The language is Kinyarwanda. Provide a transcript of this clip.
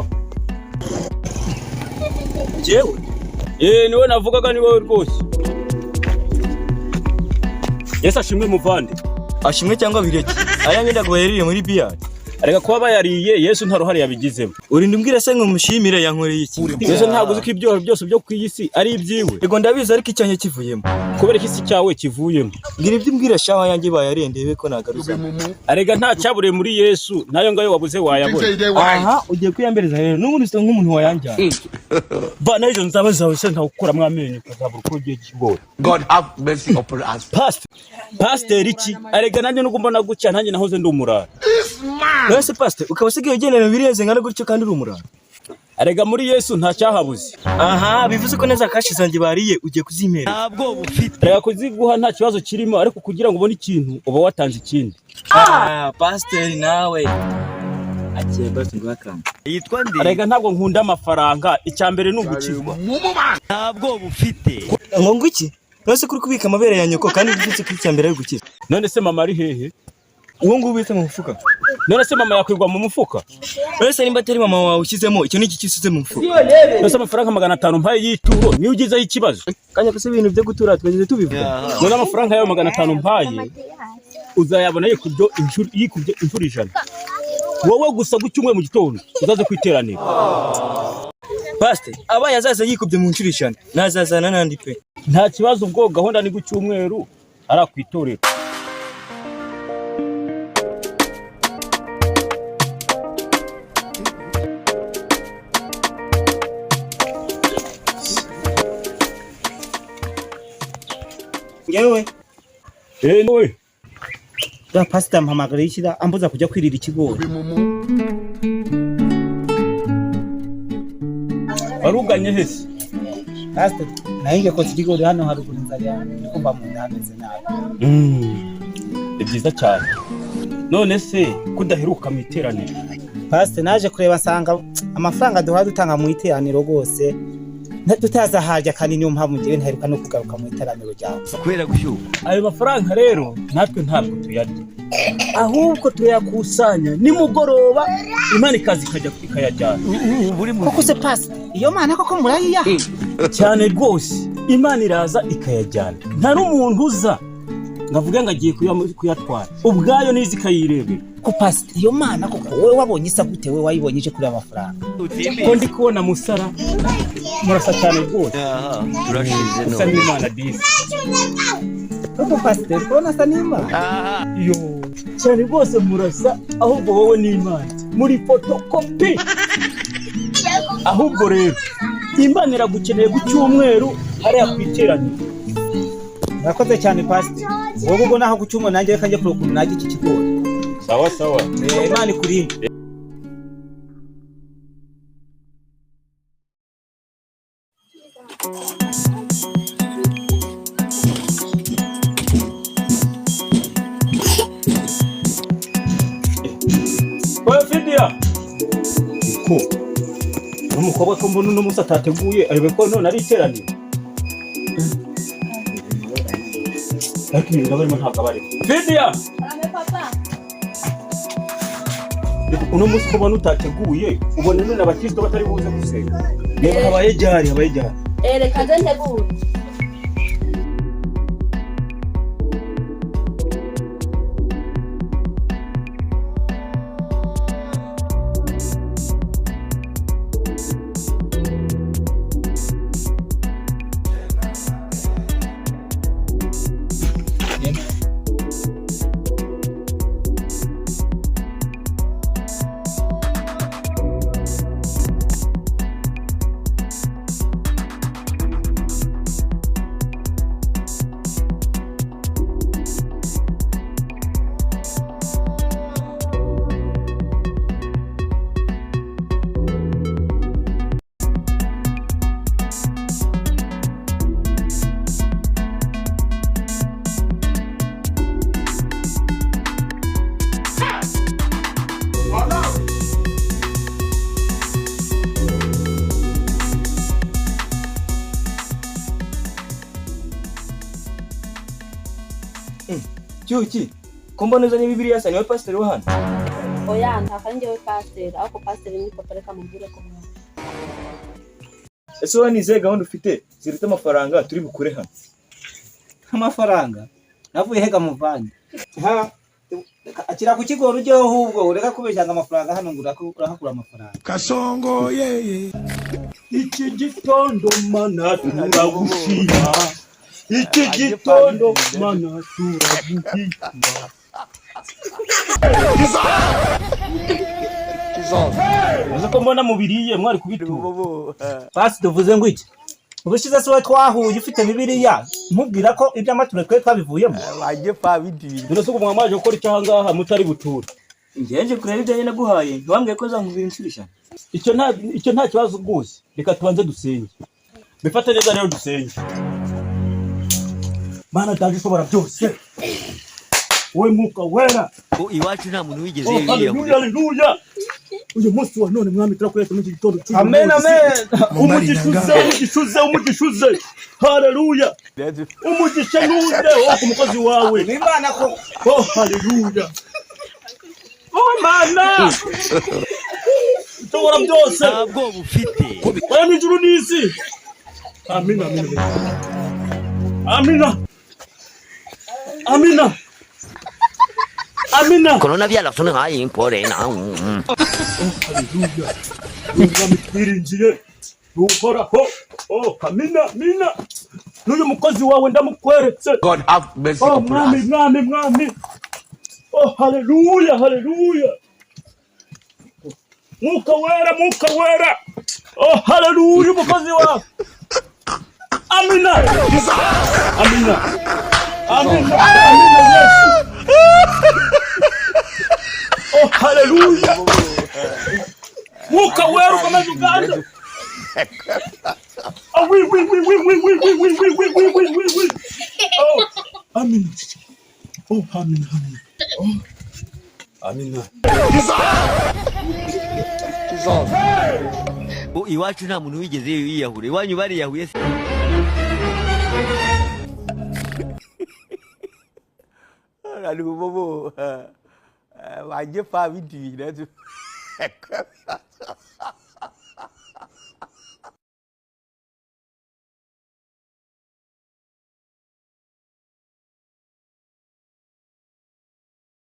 kuba. Jewe? Niwe navugaga ni wowe rwose. Yesu ashimwe muvande. Ashimwe cyangwa bireke. Aya ngenda guherereye muri biyari. Arega kuba bayariye Yesu nta ruhare yabigizemo. Urinde umbwira se ngo mushimire yankoreye iki? Yesu ntabwo uzi ko ibyo byose byo kwiyisi ari ibyiwe. Ego ndabizi ariko icyanjye kivuyemo. Kubera iki cyawe kivuyemo. Ngira ibyo umbwira shawa yanjye bayarendebe ko nagaruza. Arega nta cyabure muri Yesu nayo ngayo wabuze wayabona. Aha ugiye kwiyambereza rero n'ubundi se nk'umuntu wayanjyana. Ba nayo nzabaza se nta gukura mwamenye kuzabura uko giye kigora. God have mercy upon us. Pastor iki? Arega nanjye nuko mbona gucya nanjye nahoze ndi umurara. Wese pastor ukaba usigaye ugendera bireze ngana gutyo kandi uri umurara. Arega muri Yesu nta cyahabuze. Aha bivuze ko neza kashi zanjye bariye ugiye kuzimera. Ntabwo bufite. Arega kuziguha nta kibazo kirimo ariko kugira ngo ubone ikintu uba watanze ikindi. Pastor nawe. Agiye basi ngo akamba. Yitwa ndi. Arega ntabwo nkunda amafaranga icyambere n'ugukizwa. Ntabwo bufite. Ngo iki? Nose kuri kubika amabere ya nyoko kandi ufite ku icyambere ari gukiza. None se mama ari hehe? Uwo ngubu bita mu mufuka. None se mama yakwirwa mu mufuka? Nose nimba atari mama wawe ukizemo icyo niki kisuze mu mufuka. Nose amafaranga 500 mpaye yituro niyo ugizeho ikibazo. Kanya kose ibintu byo gutura twageze tubivuga. None amafaranga yawe 500 mpaye uzayabona yikubyo inshuro ijana. Wowe gusa gucyumwe mu gitondo uzaze kwiteranira. Pastor aba yazaza yikubye mu nshuro ijana nazazana nandi pe. Nta kibazo ubwo gahunda ni gucyumweru arakwitorera. Yewe. Nowe. Da pastor mpamagara ikira ambuza kujya kwirira ikigori. Baruganye hese. Pastor nahinge ko ikigori hano haruguru nzariya niko mbamunda hameze nabi. Ni byiza cyane. None se kudaheruka mu iteraniro. Pastor naje kureba sanga amafaranga duha dutanga mu iteraniro gose. Tutaza harya kandi niyo mpamvu ngiye ntaheruka no kugaruka mu iteraniro ryawe. Kubera gushyuha. Ayo mafaranga rero natwe ntabwo tuyarya. Ahubwo tuyakusanya nimugoroba Imana ikazi ikayajyana. Koko se pastor iyo mana koko murayiya? Cyane rwose Imana iraza ikayajyana. Nta n'umuntu uza ngavuga ngo agiye kuyatwara. Ubwayo nizi kayirebera. Ko pastor iyo mana koko wowe wabonye isa gute wowe wayibonye kuri amafaranga? Ko ndi kubona musara murasa cyane rwose. Turashize no. Usa n'Imana disi. Koko pastor kona sa n'Imana? Yo cyane rwose murasa ahubwo wowe n'Imana muri photocopy. Ahubwo rero Imana iragukeneye gucyumweru ariya kwiteranira. Nakoze cyane pastor. Wowe ubwo naho gucyumwe nanjye kanje kurukuru naje iki kigori. Sawa sawa. Imana ikurinde. Oya Fidia. Ko umukobwa ko mbona uno musa atateguye arebe ko none ari iteraniro. Ariko ibintu barimo ntabwo bari. Fidia. Ame papa. Uno musi ko mbona utateguye ubone none abakristo batari buze gusenga. Reba habaye jari. Reka nze ntegure. Cyuki, ko mbona uzanye Bibiliya sa niwe pastor wa hano? oya ntaka njyewe pasiteri ariko pasiteri ni papa reka mubwire ko mwana ese wowe ni izihe gahunda ufite ziruta amafaranga turi bukure hano? amafaranga navuye hega muvanye ha akira ku kigo rujyeho ahubwo ureka kubeshanga amafaranga hano ngo urahakura amafaranga Kasongo yeye iki gitondo mana turagushima iki gitondo mana turagushima uzi ko mbona mubiriye mwari kubitura basi tuvuze ngo iki ubushize se twahuye ufite bibiliya nkubwira ko ibyo amature twe twabivuyemo Waje pa bidiri. birasa ko mwamaje gukora icyaha ngaha mutari butura Ngenje kureba ibyo nyine naguhaye. Ntiwambwiye ko zankubira inshurishana. icyo nta kibazo rwose reka tubanze dusenge bifate neza rero dusenge mana daje ushobora byose wowe mwuka wera iwacu nta muntu wigeze haleluya haleluya uyu munsi wa none mwami turakureka muri iki gitondo amen amen umugishuze haleluya umugisha nuze wo ku mukozi wawe n'imana ko oh haleluya oh mana ushobora byose ntabwo bufite oya n'ijuru n'isi amina amina amina amina amina korona byarasone nkayi impore na haleluya mwami twiringiye nuhoraho oh amina amina n'uyu mukozi wawe ndamukweretse God have mercy oh upon mwami us. mwami oh haleluya haleluya mwuka wera oh haleluya umukozi wawe amina amina amina amina yesu oh haleluya mwuka wera ukomeze uganda oh oui oh amina oh amina amina iwacu nta muntu wigeze yiyahura iwanyu bariyahuye se Ari bobo. Waje pa bidiri.